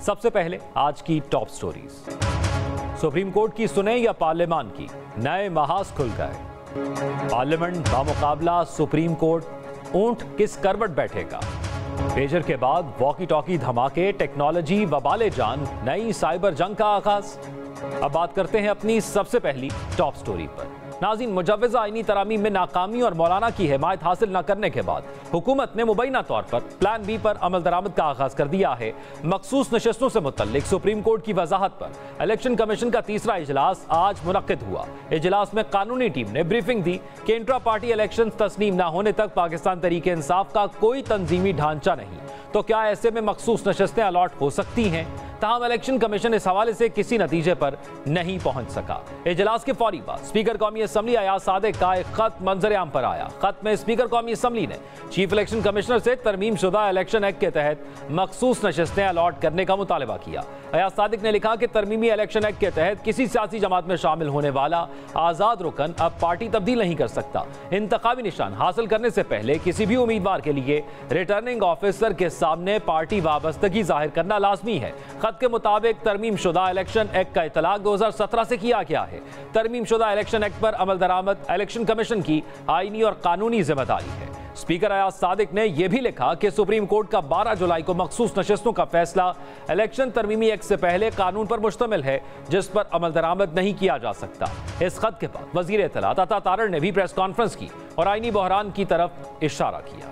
सबसे पहले आज की टॉप स्टोरीज। सुप्रीम कोर्ट की सुने या पार्लियामान की, नए महाज खुल गए। पार्लियामेंट बामुकाबला सुप्रीम कोर्ट, ऊंट किस करवट बैठेगा। पेजर के बाद वॉकी टॉकी धमाके, टेक्नोलॉजी वबाले जान, नई साइबर जंग का आगाज। अब बात करते हैं अपनी सबसे पहली टॉप स्टोरी पर। नाज़रीन, मुजव्वज़ा आईनी तरामीम में नाकामी और मौलाना की हिमायत हासिल न करने के बाद हुकूमत ने मुबैना तौर पर प्लान बी पर अमल दरामद का आगाज कर दिया है। मखसूस नशस्तों से मुतल्लिक सुप्रीम कोर्ट की वजाहत पर इलेक्शन कमीशन का तीसरा इजलास आज मुनक्किद हुआ। इजलास में कानूनी टीम ने ब्रीफिंग दी कि इंट्रा पार्टी इलेक्शन तस्लीम न होने तक पाकिस्तान तरीके इंसाफ का कोई तंजीमी ढांचा नहीं, तो क्या ऐसे में मखसूस नशस्तें अलॉट हो सकती हैं। तमाम इलेक्शन कमीशन इस हवाले से किसी नतीजे पर नहीं पहुंच सका। इजलास के फौरी बाद स्पीकर कौमी असम्बली अयाज सादिक का एक खत मंजर आम पर आया। खत में स्पीकर कौमी असम्बली ने चीफ इलेक्शन कमिश्नर से तरमीम शुदा इलेक्शन एक्ट के तहत मखसूस नशस्तें अलॉट करने का मुतालबा किया। अयाज सादिक ने लिखा कि तरमीमी इलेक्शन एक्ट के तहत किसी सियासी जमात में शामिल होने वाला आजाद रुकन अब पार्टी तब्दील नहीं कर सकता। इंतखाबी निशान हासिल करने से पहले किसी भी उम्मीदवार के लिए रिटर्निंग ऑफिसर के सामने पार्टी वाबस्तगी जाहिर करना लाजमी है। खत के मुताबिक तरमीम शुदा इलेक्शन एक्ट का इतलाक 2017 से किया गया है। तरमीम शुदा इलेक्शन एक्ट पर अमल दरामद इलेक्शन कमीशन की आईनी और कानूनी जिम्मेदारी है। स्पीकर अयाज सादिक ने यह भी लिखा कि सुप्रीम कोर्ट का 12 जुलाई को मखसूस नशस्तों का फैसला इलेक्शन तरमीमी एक्ट से पहले कानून पर मुश्तमिल है, जिस पर अमल दरामद नहीं किया जा सकता। इस खत के बाद वजीर इत्तलात अता तारड़ ने भी प्रेस कॉन्फ्रेंस की और आईनी बहरान की तरफ इशारा किया,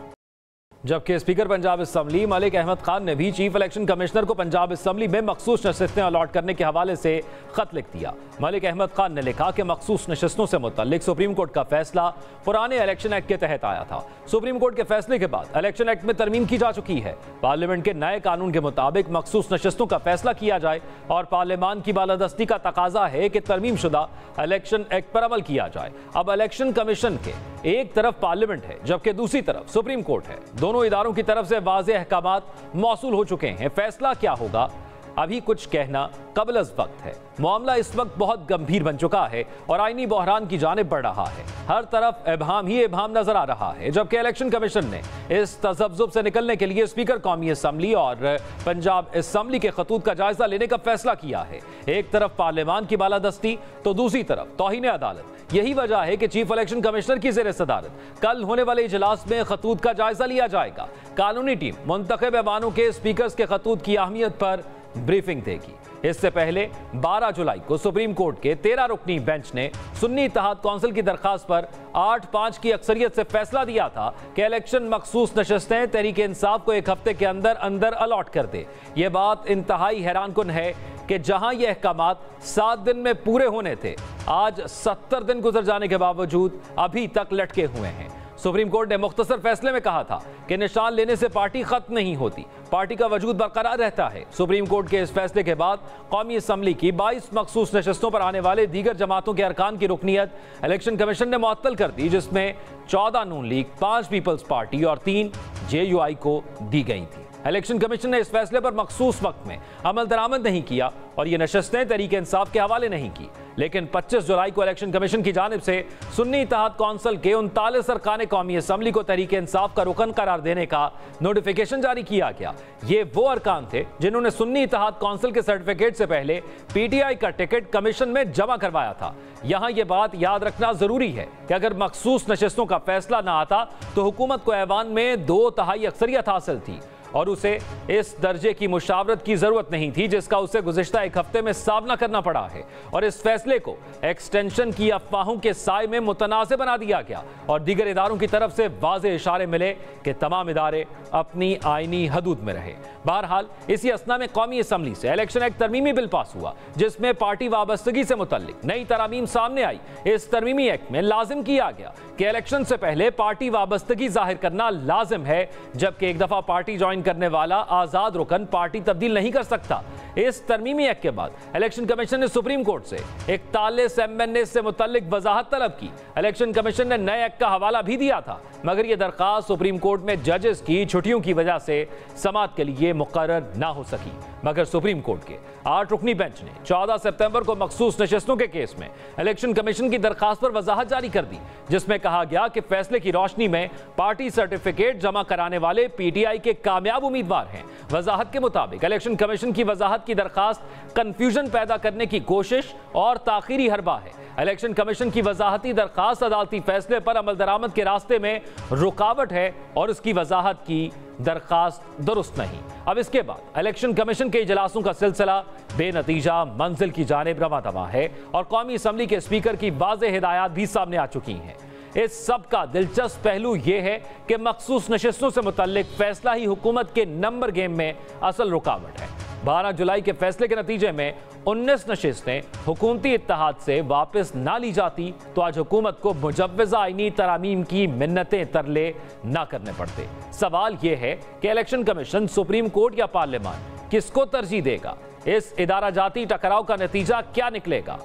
जबकि स्पीकर पंजाब असम्बली मलिक अहमद खान ने भी चीफ इलेक्शन कमिश्नर को पंजाब असम्बली में मखसूस नशस्तें अलॉट करने के हवाले से खत लिख दिया। मलिक अहमद खान ने लिखा कि मखसूस नशस्तों से मुतल्लिक सुप्रीम कोर्ट का फैसला पुराने इलेक्शन एक्ट के तहत आया था। सुप्रीम कोर्ट के फैसले के बाद इलेक्शन एक्ट में तरमीम की जा चुकी है। पार्लियामेंट के नए कानून के मुताबिक मखसूस नशस्तों का फैसला किया जाए और पार्लियामान की बालादस्ती का तकाजा है कि तरमीम शुदा इलेक्शन एक्ट पर अमल किया जाए। अब इलेक्शन कमीशन के एक तरफ पार्लियामेंट है, जबकि दूसरी तरफ सुप्रीम कोर्ट है। दोनों इदारों की तरफ से वाज़ेह अहकामात मौसूल हो चुके हैं। फैसला क्या होगा अभी कुछ कहना कबल अज़ वक्त है। मामला इस वक्त बहुत गंभीर बन चुका है और आईनी बहरान की जानिब बढ़ रहा है। हर तरफ इबहाम ही इबहाम नजर आ रहा है, जबकि इलेक्शन कमीशन ने इस तज़ब्ज़ुब से निकलने के लिए स्पीकर कौमी असम्बली और पंजाब असम्बली के खतूत का जायजा लेने का फैसला किया है। एक तरफ पार्लियामान की बालादस्ती तो दूसरी तरफ तौहीन अदालत। यही वजह है कि चीफ इलेक्शन कमिश्नर की ज़ेर सदारत कल होने वाले इजलास में खतूत का जायजा लिया जाएगा। कानूनी टीम मुंतखब ऐवानों के स्पीकर्स के खतूत की अहमियत पर ब्रीफिंग देगी। इससे पहले 12 जुलाई को सुप्रीम कोर्ट के 13 रुकनी बेंच ने सुन्नी इत्तेहाद काउंसिल की दरखास्त पर 8-5 की अक्सरियत से फैसला दिया था कि इलेक्शन मखसूस नशस्तें तहरीके इंसाफ को एक हफ्ते के अंदर अंदर अलॉट कर दे। यह बात इंतहाई हैरानकुन है कि जहां ये अहकामात 7 दिन में पूरे होने थे, आज 70 दिन गुजर जाने के बावजूद अभी तक लटके हुए हैं। सुप्रीम कोर्ट ने मुख्तसर फैसले में कहा था कि निशान लेने से पार्टी खत्म नहीं होती, पार्टी का वजूद बरकरार रहता है। सुप्रीम कोर्ट के इस फैसले के बाद कौमी असम्बली की 22 मखसूस नशस्तों पर आने वाले दीगर जमातों के अरकान की रुकनियत इलेक्शन कमीशन ने मुअत्तल कर दी, जिसमें 14 नून लीग, 5 पीपल्स पार्टी और 3 JUI को दी गई थी। इलेक्शन कमीशन ने इस फैसले पर मखसूस वक्त में अमल दरामद नहीं किया और ये नशस्तें तहरीके इंसाफ के हवाले नहीं की, लेकिन 25 जुलाई को इलेक्शन कमीशन की जानिब से सुन्नी इत्तेहाद काउंसिल के 39 अरकान कौमी असम्बली को तहरीके इंसाफ का रुकन करार देने का नोटिफिकेशन जारी किया गया। ये वो अरकान थे जिन्होंने सुन्नी इत्तेहाद काउंसिल के सर्टिफिकेट से पहले PTI का टिकट कमीशन में जमा करवाया था। यहाँ ये बात याद रखना जरूरी है कि अगर मखसूस नशस्तों का फैसला ना आता तो हुकूमत को ऐवान में 2/3 अक्सरियत हासिल थी और उसे इस दर्जे की मुशावरत की जरूरत नहीं थी जिसका उसे गुज़िश्ता एक हफ्ते में सामना करना पड़ा है। और इस फैसले को एक्सटेंशन की अफवाहों के साए में मुतनाज़ बना दिया गया और दीगर इदारों की तरफ से वाज़े इशारे मिले कि तमाम इदारे अपनी आईनी हदूद में रहे। बहरहाल इसी असना में कौमी असम्बली से इलेक्शन एक्ट तरमीमी बिल पास हुआ, जिसमें पार्टी वाबस्तगी से मुतल्लिक नई तरामीम सामने आई। इस तरमीमी एक्ट में लाजिम किया गया कि इलेक्शन से पहले पार्टी वाबस्तगी जाहिर करना लाजिम है, जबकि एक दफा पार्टी ज्वाइन करने वाला आजाद रुकन पार्टी तब्दील नहीं कर सकता। इस तरमीमी एक्ट के बाद इलेक्शन कमीशन ने सुप्रीम कोर्ट से 41 MNA से मुतल्लिक वजाहत तलब की। इलेक्शन कमीशन ने नए एक्ट का हवाला भी दिया था, मगर यह दरखास्त सुप्रीम कोर्ट में जजेस की छुट्टियों की वजह से समाअत के लिए मुकर्रर ना हो सकी। मगर सुप्रीम कोर्ट के 8 रुकनी बेंच ने 14 सितंबर को मखसूस नशस्तों के केस में इलेक्शन कमीशन की दरखास्त पर वजाहत जारी कर दी, जिसमें कहा गया कि फैसले की रोशनी में पार्टी सर्टिफिकेट जमा कराने वाले PTI के कामयाब नायाब उम्मीदवार हैं। वजाहत के मुताबिक इलेक्शन कमीशन की वजाहत की दरखास्त कंफ्यूजन पैदा करने की कोशिश और ताखीरी हरबा है। इलेक्शन कमीशन की वजाहती दरखास्त अदालती फैसले पर अमल दरामद के रास्ते में रुकावट है और उसकी वजाहत की दरखास्त दुरुस्त नहीं। अब इसके बाद इलेक्शन कमीशन के इजलासों का सिलसिला बेनतीजा मंजिल की जानिब रवा दवा है और कौमी असम्बली के स्पीकर की वाज़ेह हिदायत भी सामने आ चुकी हैं। इस सब का दिलचस्प पहलू यह है कि मखसूस नशिस्तों से मुतल्लिक फैसला ही हुकूमत के नंबर गेम में असल रुकावट है। 12 जुलाई के फैसले के नतीजे में 19 नशिस्तें हुकूमती इत्तेहाद से वापस ना ली जाती तो आज हुकूमत को मुजव्वज़ा आईनी तरामीम की मिन्नतें तरले ना करने पड़ते। सवाल यह है कि इलेक्शन कमीशन सुप्रीम कोर्ट या पार्लियामान किसको तरजीह देगा? इस इदारा जाती टकराव का नतीजा क्या निकलेगा?